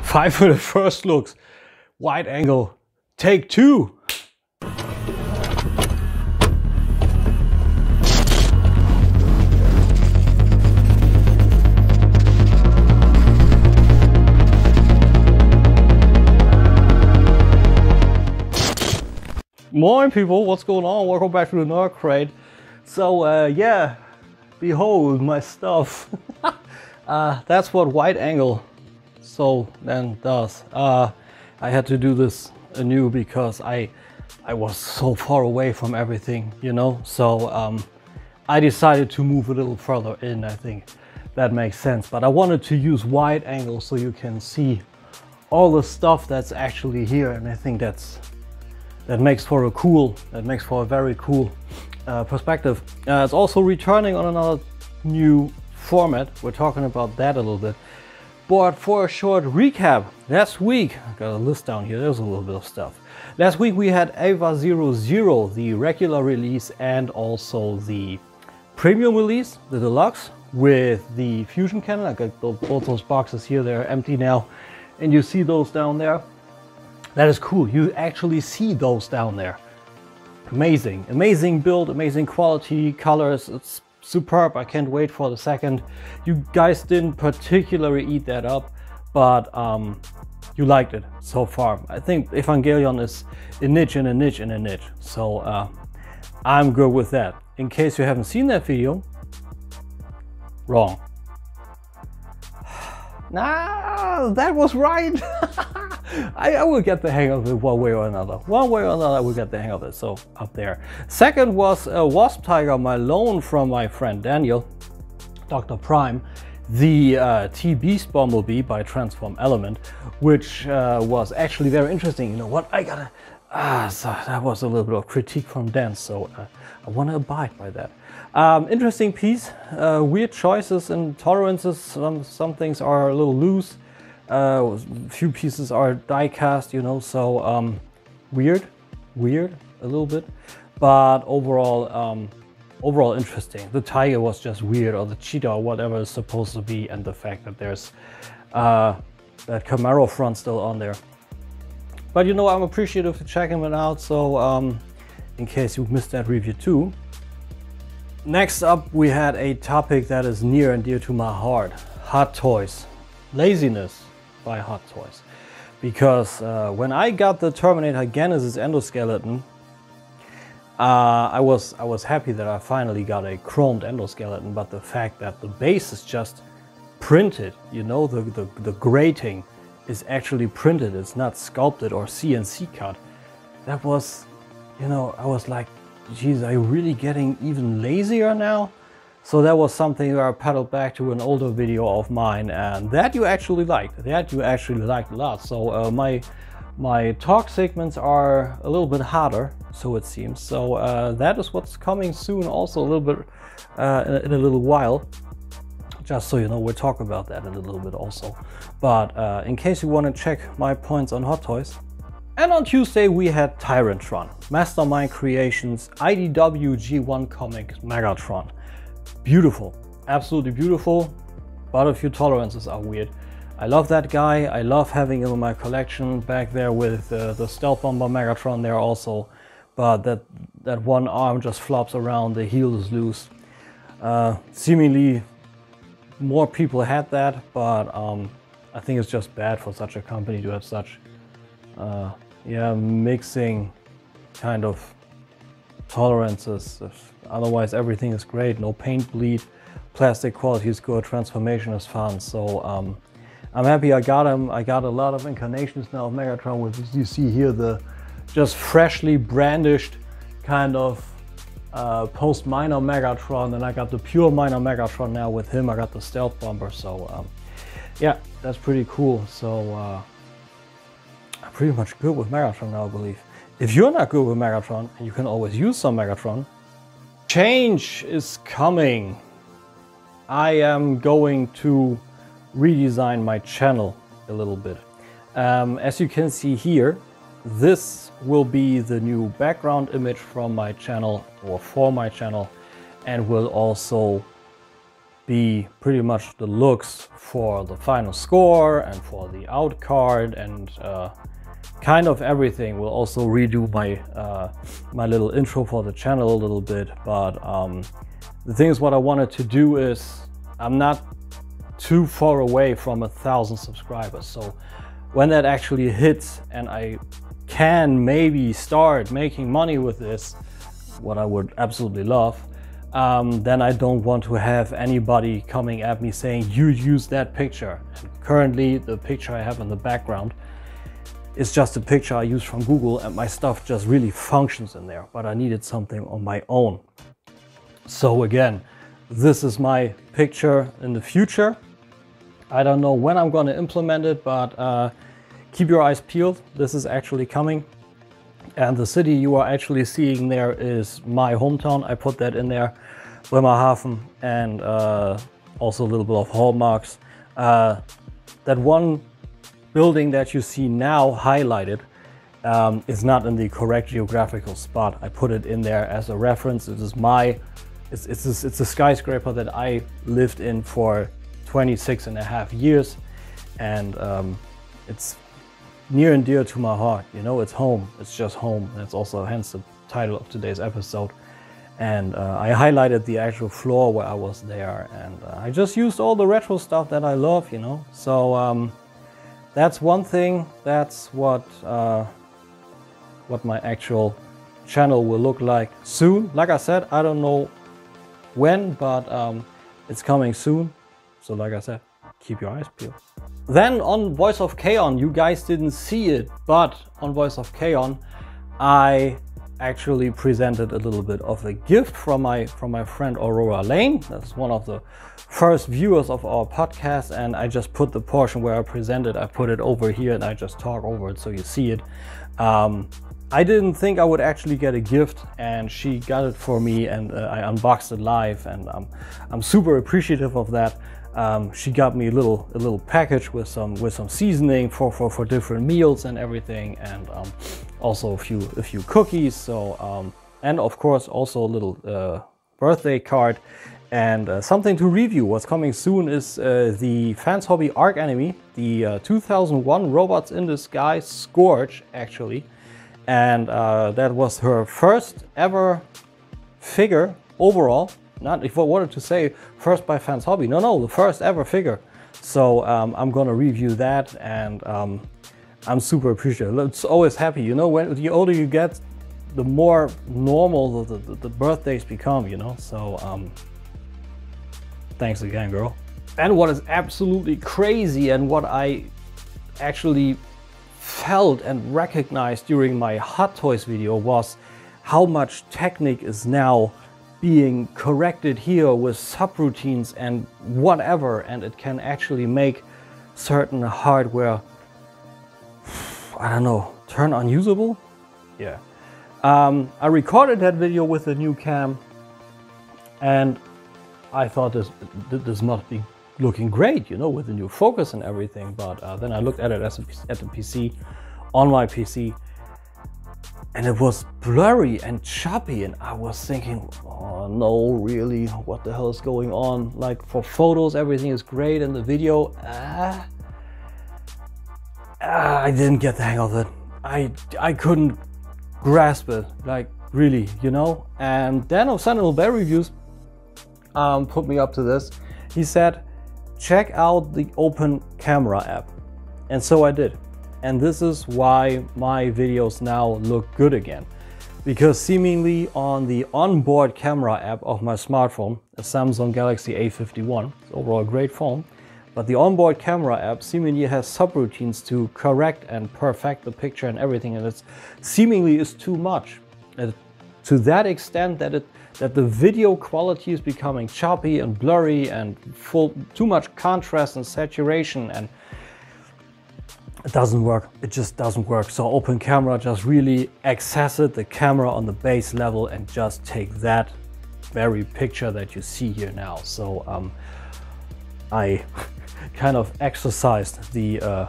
5Min1stLooks, wide angle, take 2. Morning people, what's going on? Welcome back to the Nerd Crate. So yeah, behold my stuff. That's what wide angle so then does. I had to do this anew because I was so far away from everything, you know, so I decided to move a little further in. I think that makes sense, but I wanted to use wide angle so you can see all the stuff that's actually here, and I think that makes for a very cool perspective. It's also returning on another new format. We're talking about that a little bit. But for a short recap, last week, I got a list down here, there's a little bit of stuff. Last week we had Eva 00, the regular release, and also the premium release, the deluxe, with the fusion cannon. I got both those boxes here, they're empty now, and you see those down there. That is cool, you actually see those down there. Amazing, amazing build, amazing quality, colors, it's superb. I can't wait for the second. You guys didn't particularly eat that up, but you liked it so far. I think Evangelion is a niche and a niche and a niche, so I'm good with that. In case you haven't seen that video, wrong. Nah, that was right. I will get the hang of it one way or another. One way or another, I will get the hang of it. So up there. Second was a Wasp Tiger, my loan from my friend Daniel, Dr. Prime, the T-Beast Bumblebee by Transform Element, which was actually very interesting. You know what? I gotta. So that was a little bit of critique from Dan, so I want to abide by that. Interesting piece, weird choices and tolerances. Some things are a little loose. A few pieces are die cast, you know, so weird a little bit, but overall overall interesting. The tiger was just weird, or the cheetah, or whatever it's supposed to be, and the fact that there's that Camaro front still on there. But you know, I'm appreciative to checking it out, so in case you missed that review too. Next up, we had a topic that is near and dear to my heart: Hot Toys Laziness by Hot Toys. Because when I got the Terminator Genesis endoskeleton, I was happy that I finally got a chromed endoskeleton, but the fact that the base is just printed, you know, the grating is actually printed, it's not sculpted or CNC cut. That was, you know, I was like, geez, are you really getting even lazier now? So that was something where I paddled back to an older video of mine, and that you actually liked. That you actually liked a lot. So my talk segments are a little bit harder, so it seems. So that is what's coming soon, also a little bit in a little while. Just so you know, we'll talk about that in a little bit also. But in case you want to check my points on Hot Toys. And on Tuesday we had Tyrantron, Mastermind Creations IDW G1 comic Megatron. Beautiful, absolutely beautiful, but a few tolerances are weird. I love that guy, I love having him in my collection back there with the Stealth Bomber Megatron there also, but that one arm just flops around, the heel is loose. Seemingly more people had that, but I think it's just bad for such a company to have such yeah, mixing kind of tolerances. Otherwise everything is great, no paint bleed, plastic quality is good, transformation is fun. So I'm happy I got him. I got a lot of incarnations now of Megatron, which you see here, the just freshly brandished kind of post-minor Megatron, and I got the pure minor Megatron now with him. I got the Stealth Bomber, so yeah, that's pretty cool. So I'm pretty much good with Megatron now, I believe. If you're not good with Megatron, and you can always use some Megatron, change is coming. I am going to redesign my channel a little bit. As you can see here, this will be the new background image from my channel, or for my channel, and will also be pretty much the looks for the final score and for the out card, and kind of everything. We'll also redo my my little intro for the channel a little bit, but the thing is, what I wanted to do is, I'm not too far away from 1,000 subscribers, so when that actually hits and I can maybe start making money with this, what I would absolutely love, then I don't want to have anybody coming at me saying you use that picture. And currently the picture I have in the background is just a picture I use from Google, and my stuff just really functions in there, but I needed something on my own. So again, this is my picture in the future. I don't know when I'm going to implement it, but keep your eyes peeled. This is actually coming. And the city you are actually seeing there is my hometown. I put that in there, Bremerhaven, and also a little bit of hallmarks. That one building that you see now highlighted is not in the correct geographical spot. I put it in there as a reference. It is it's a skyscraper that I lived in for 26.5 years, and it's near and dear to my heart. You know, it's home. It's just home. That's also hence the title of today's episode. And I highlighted the actual floor where I was there, and I just used all the retro stuff that I love, you know. So that's one thing. That's what my actual channel will look like soon. Like I said, I don't know when, but it's coming soon. So like I said, keep your eyes peeled. Then on Voice of Kaon, you guys didn't see it, but on Voice of Kaon, I actually presented a little bit of a gift from my friend Aurora Lane. That's one of the first viewers of our podcast, and I just put the portion where I presented, I put it over here, and I just talk over it so you see it. I didn't think I would actually get a gift, and she got it for me, and I unboxed it live, and I'm super appreciative of that. She got me a little package with some seasoning for different meals and everything, and also a few cookies. So and of course also a little birthday card, and something to review. What's coming soon is the Fans Hobby Arc Enemy, the 2001 Robots in Disguise Scourge actually, and that was her first ever figure overall. Not if I wanted to say first by Fans Hobby, no, the first ever figure. So I'm gonna review that, and I'm super appreciative. It's always happy, you know, when the older you get, the more normal the birthdays become, you know. So thanks again, girl. And what is absolutely crazy, and what I actually felt and recognized during my Hot Toys video, was how much technique is now being corrected here with subroutines and whatever, and it can actually make certain hardware, I don't know, turn unusable. Yeah. I recorded that video with a new cam, and I thought this must be looking great, you know, with the new focus and everything. But then I looked at it at the PC, on my PC, and it was blurry and choppy, and I was thinking, oh no, really, what the hell is going on? Like, for photos, everything is great, and the video, I didn't get the hang of it. I couldn't grasp it, like, really, you know? And then Sentinel Bear Reviews put me up to this. He said, check out the Open Camera app. And so I did. And this is why my videos now look good again. Because seemingly on the onboard camera app of my smartphone, a Samsung Galaxy A51, it's overall a great phone, but the onboard camera app seemingly has subroutines to correct and perfect the picture and everything, and it seemingly is too much. And to that extent that the video quality is becoming choppy and blurry and too much contrast and saturation, and it doesn't work. It just doesn't work. So Open Camera just really accessed the camera on the base level and just take that very picture that you see here now. So I kind of exercised the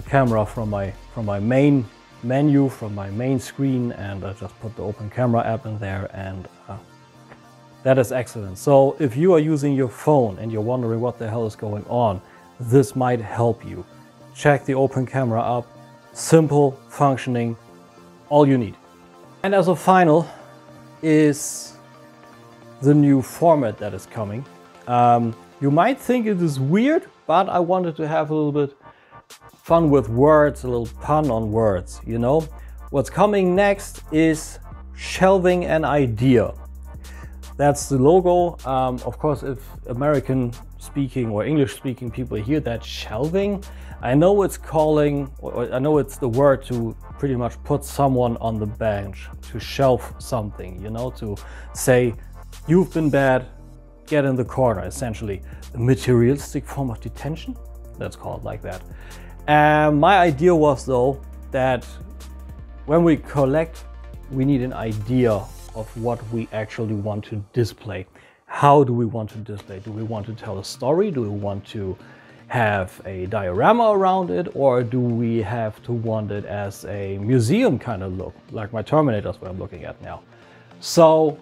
camera from my main menu, from my main screen, and I just put the Open Camera app in there, and That is excellent. So if you are using your phone and you're wondering what the hell is going on, this might help you. Check the open camera up. Simple, functioning, all you need. And as a final is the new format that is coming. You might think it is weird, but I wanted to have a little bit fun with words, a little pun on words, you know. What's coming next is Shelving an Idea. That's the logo. Of course, if American speaking or English speaking people hear that shelving, I know it's I know it's the word to pretty much put someone on the bench, to shelf something, you know, to say, you've been bad, get in the corner, essentially. A materialistic form of detention, let's call it like that. My idea was though that when we collect, we need an idea of what we actually want to display. How do we want to display? Do we want to tell a story? Do we want to have a diorama around it? Or do we have to want it as a museum kind of look, like my Terminators what I'm looking at now? So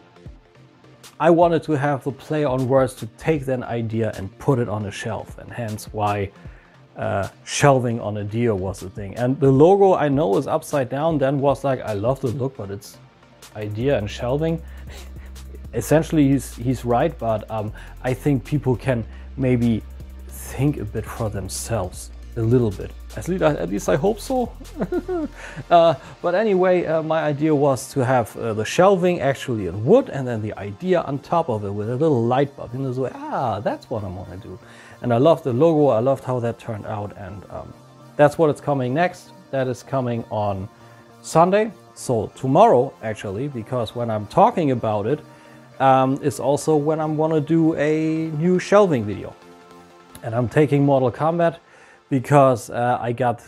I wanted to have the play on words to take that idea and put it on a shelf, and hence why Shelving an Idea was the thing. And the logo I know is upside down, then was like, I love the look, but it's idea and shelving. Essentially he's right, but I think people can maybe think a bit for themselves, a little bit. At least I hope so. But anyway, my idea was to have the shelving actually in wood, and then the idea on top of it with a little light bulb. You know, so that's what I'm gonna do. And I loved the logo. I loved how that turned out, and that's what is coming next. That is coming on Sunday. So tomorrow, actually, because when I'm talking about it, is also when I'm gonna do a new shelving video. And I'm taking Mortal Kombat because I got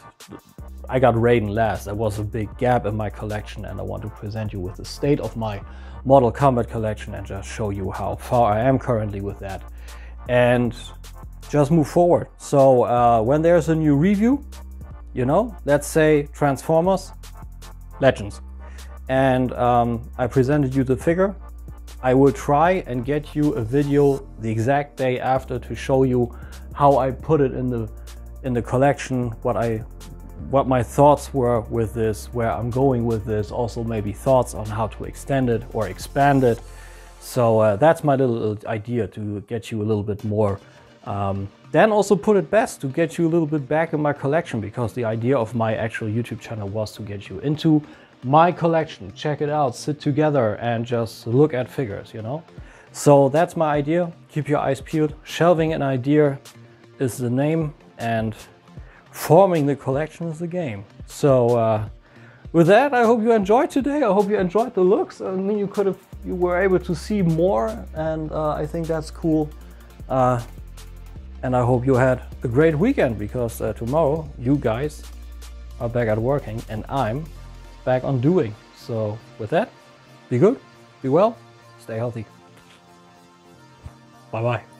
Raiden last. There was a big gap in my collection, and I want to present you with the state of my Mortal Kombat collection and just show you how far I am currently with that. And just move forward. So when there's a new review, you know, let's say Transformers, Legends, and I presented you the figure, I will try and get you a video the exact day after to show you how I put it in the collection, what my thoughts were with this, where I'm going with this, also maybe thoughts on how to extend it or expand it. So that's my little idea, to get you a little bit more. Then also put it best to get you a little bit back in my collection, because the idea of my actual YouTube channel was to get you into my collection, check it out, sit together and just look at figures, you know. So that's my idea. Keep your eyes peeled. Shelving an Idea is the name, and forming the collection is the game. So with that, I hope you enjoyed today. I hope you enjoyed the looks. I mean, you were able to see more, and I think that's cool. And I hope you had a great weekend, because tomorrow you guys are back at working and I'm back on doing. So with that, be good, be well, stay healthy. Bye bye.